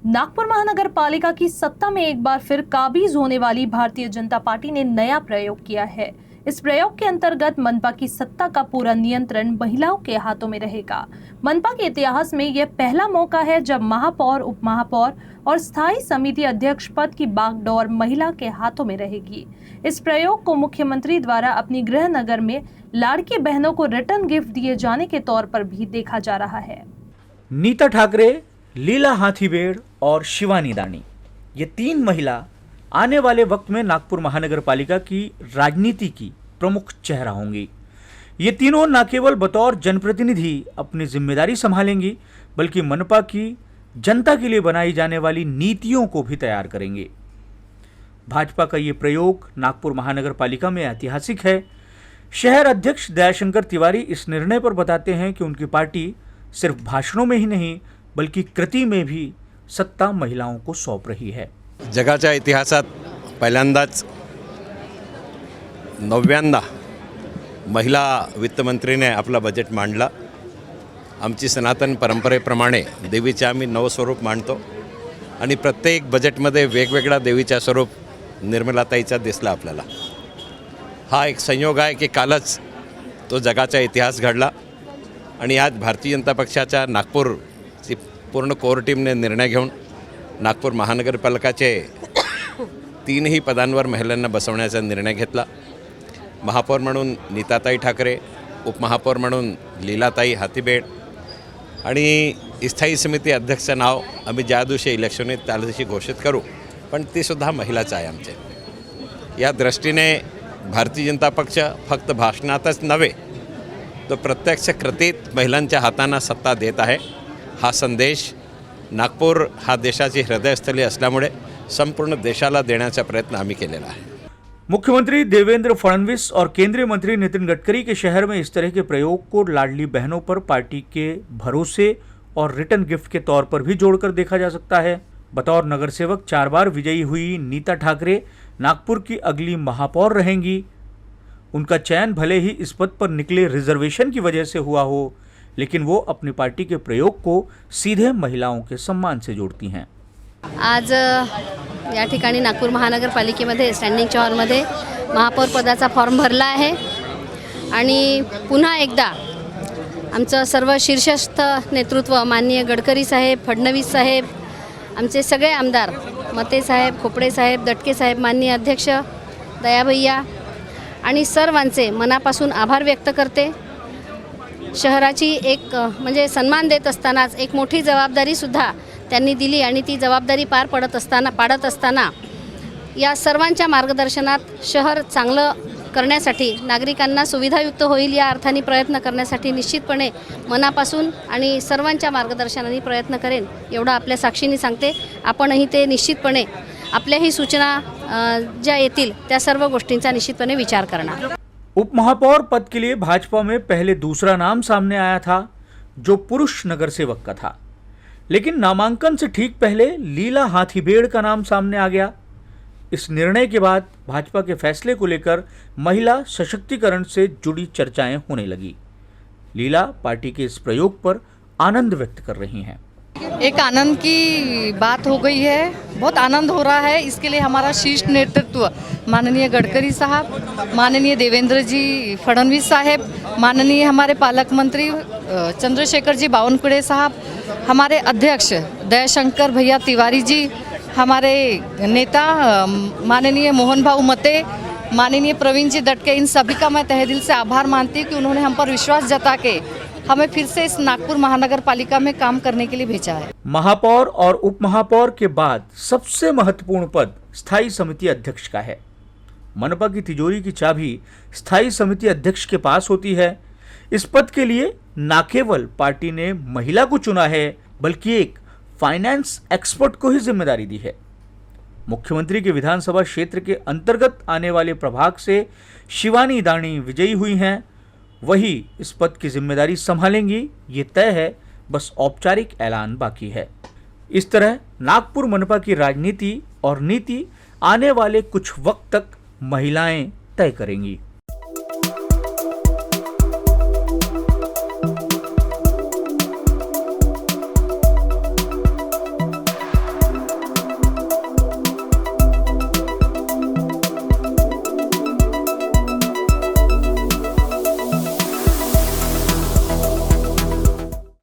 नागपुर महानगर पालिका की सत्ता में एक बार फिर काबिज होने वाली भारतीय जनता पार्टी ने नया प्रयोग किया है। इस प्रयोग के अंतर्गत मनपा की सत्ता का पूरा नियंत्रण महिलाओं के हाथों में रहेगा। मनपा के इतिहास में यह पहला मौका है जब महापौर, उप महापौर और स्थायी समिति अध्यक्ष पद की बागडोर महिला के हाथों में रहेगी। इस प्रयोग को मुख्यमंत्री द्वारा अपनी गृह नगर में लाड़की बहनों को रिटर्न गिफ्ट दिए जाने के तौर पर भी देखा जा रहा है। नीता ठाकरे, लीला हाथीबेड़ और शिवानी दानी, ये तीन महिला आने वाले वक्त में नागपुर महानगर पालिका की राजनीति की प्रमुख चेहरा होंगी। ये तीनों न केवल बतौर जनप्रतिनिधि अपनी जिम्मेदारी संभालेंगी, बल्कि मनपा की जनता के लिए बनाई जाने वाली नीतियों को भी तैयार करेंगे। भाजपा का ये प्रयोग नागपुर महानगर पालिका में ऐतिहासिक है। शहर अध्यक्ष दयाशंकर तिवारी इस निर्णय पर बताते हैं कि उनकी पार्टी सिर्फ भाषणों में ही नहीं बल्कि कृति में भी सत्ता महिलाओं को सौंप रही है। जगाच्या इतिहासात पहिल्यांदाच 9व्यांदा महिला वित्तमंत्रीने आपला बजेट मांडला। आमची सनातन परंपरेप्रमाणे देवीचे आम्ही नवस्वरूप मांडतो आणि प्रत्येक बजेटमध्ये वेगवेगळा देवीचा स्वरूप निर्मलाताईचा दिसला आपल्याला। हा एक संयोग आहे की कालच तो जगाचा इतिहास घडला आणि आज भारतीय जनता पक्षाच्या नागपूरची पूर्ण कोर टीमने निर्णय घेऊन नागपूर महानगरपालिकाचे तीनही पदांवर महिलांना बसवण्याचा निर्णय घेतला। महापौर म्हणून नीताताई ठाकरे, उपमहापौर म्हणून लीलाताई हाथीबेड आणि स्थायी समिती अध्यक्षचं नाव आम्ही ज्या दिवशी इलेक्शन त्या दिवशी घोषित करू, पण ती सुद्धा महिलाच आहे आमचे। या दृष्टीने भारतीय जनता पक्ष फक्त भाषणातच नव्हे तो प्रत्यक्ष कृतीत महिलांच्या हातांना सत्ता देत आहे। हा संदेश नागपूर हा देशाची हृदयस्थली असल्यामुळे संपूर्ण देशाला देण्याचा प्रयत्न आम्ही केलेला आहे। मुख्यमंत्री देवेंद्र फडणवीस और केंद्रीय मंत्री नितिन गडकरी के शहर में इस तरह के प्रयोग को लाडली बहनों पर पार्टी के भरोसे और रिटर्न गिफ्ट के तौर पर भी जोड़कर देखा जा सकता है। बतौर नगर सेवक 4 बार विजयी हुई नीता ठाकरे नागपुर की अगली महापौर रहेंगी। उनका चयन भले ही इस पद पर निकले रिजर्वेशन की वजह से हुआ हो, लेकिन वो अपनी पार्टी के प्रयोग को सीधे महिलाओं के सम्मान से जोड़ती हैं। आज या ठिकाणी नागपूर महानगरपालिकेमध्ये स्टँडिंग हॉलमध्ये महापौर पदाचा फॉर्म भरला आहे आणि पुन्हा एकदा आमचं सर्व शीर्षस्थ नेतृत्व माननीय गडकरी साहेब, फडणवीस साहेब, आमचे सगळे आमदार मते साहेब, खोपडे साहेब, दटके साहेब, माननीय अध्यक्ष दयाभैया आणि सर्वांचे मनापासून आभार व्यक्त करते। शहराची एक म्हणजे सन्मान देत असतानाच एक मोठी जबाबदारीसुद्धा त्यांनी दिली आणि ती जबाबदारी पाडत असताना या सर्वांच्या मार्गदर्शनात शहर चांगलं करण्यासाठी, नागरिकांना सुविधायुक्त होईल या अर्थाने प्रयत्न करण्यासाठी निश्चितपणे मनापासून आणि सर्वांच्या मार्गदर्शनाने प्रयत्न करेन एवढं आपल्या साक्षीने सांगते। आपणही ते निश्चितपणे आपल्याही सूचना ज्या येतील त्या सर्व गोष्टींचा निश्चितपणे विचार करणार। उप महापौर पद के लिए भाजपा में पहले दूसरा नाम सामने आया था जो पुरुष नगर सेवक का था, लेकिन नामांकन से ठीक पहले लीला हाथीबेड़ का नाम सामने आ गया। इस निर्णय के बाद भाजपा के फैसले को लेकर महिला सशक्तिकरण से जुड़ी चर्चाएं होने लगी। लीला पार्टी के इस प्रयोग पर आनंद व्यक्त कर रही हैं। एक आनंद की बात हो गई है, बहुत आनंद हो रहा है। इसके लिए हमारा शीर्ष नेतृत्व माननीय गडकरी साहब, माननीय देवेंद्र जी फडणवीस साहब, माननीय हमारे पालक मंत्री चंद्रशेखर जी बावनकुळे साहब, हमारे अध्यक्ष दयाशंकर भैया तिवारी जी, हमारे नेता माननीय मोहन भाऊ मते, माननीय प्रवीण जी दटके, इन सभी का मैं तहे दिल से आभार मानती हूँ कि उन्होंने हम पर विश्वास जता के हमें फिर से इस नागपुर महानगर पालिका में काम करने के लिए भेजा है। महापौर और उप महापौर के बाद सबसे महत्वपूर्ण पद स्थायी समिति अध्यक्ष का है। मनपा की तिजोरी की चाबी स्थायी समिति अध्यक्ष के पास होती है। इस पद के लिए न केवल पार्टी ने महिला को चुना है, बल्कि एक फाइनेंस एक्सपर्ट को ही जिम्मेदारी दी है। मुख्यमंत्री के विधानसभा क्षेत्र के अंतर्गत आने वाले प्रभाग से शिवानी दानी विजयी हुई हैं। वही इस पद की जिम्मेदारी संभालेंगी, ये तय है, बस औपचारिक ऐलान बाकी है। इस तरह नागपुर मनपा की राजनीति और नीति आने वाले कुछ वक्त तक महिलाएं तय करेंगी।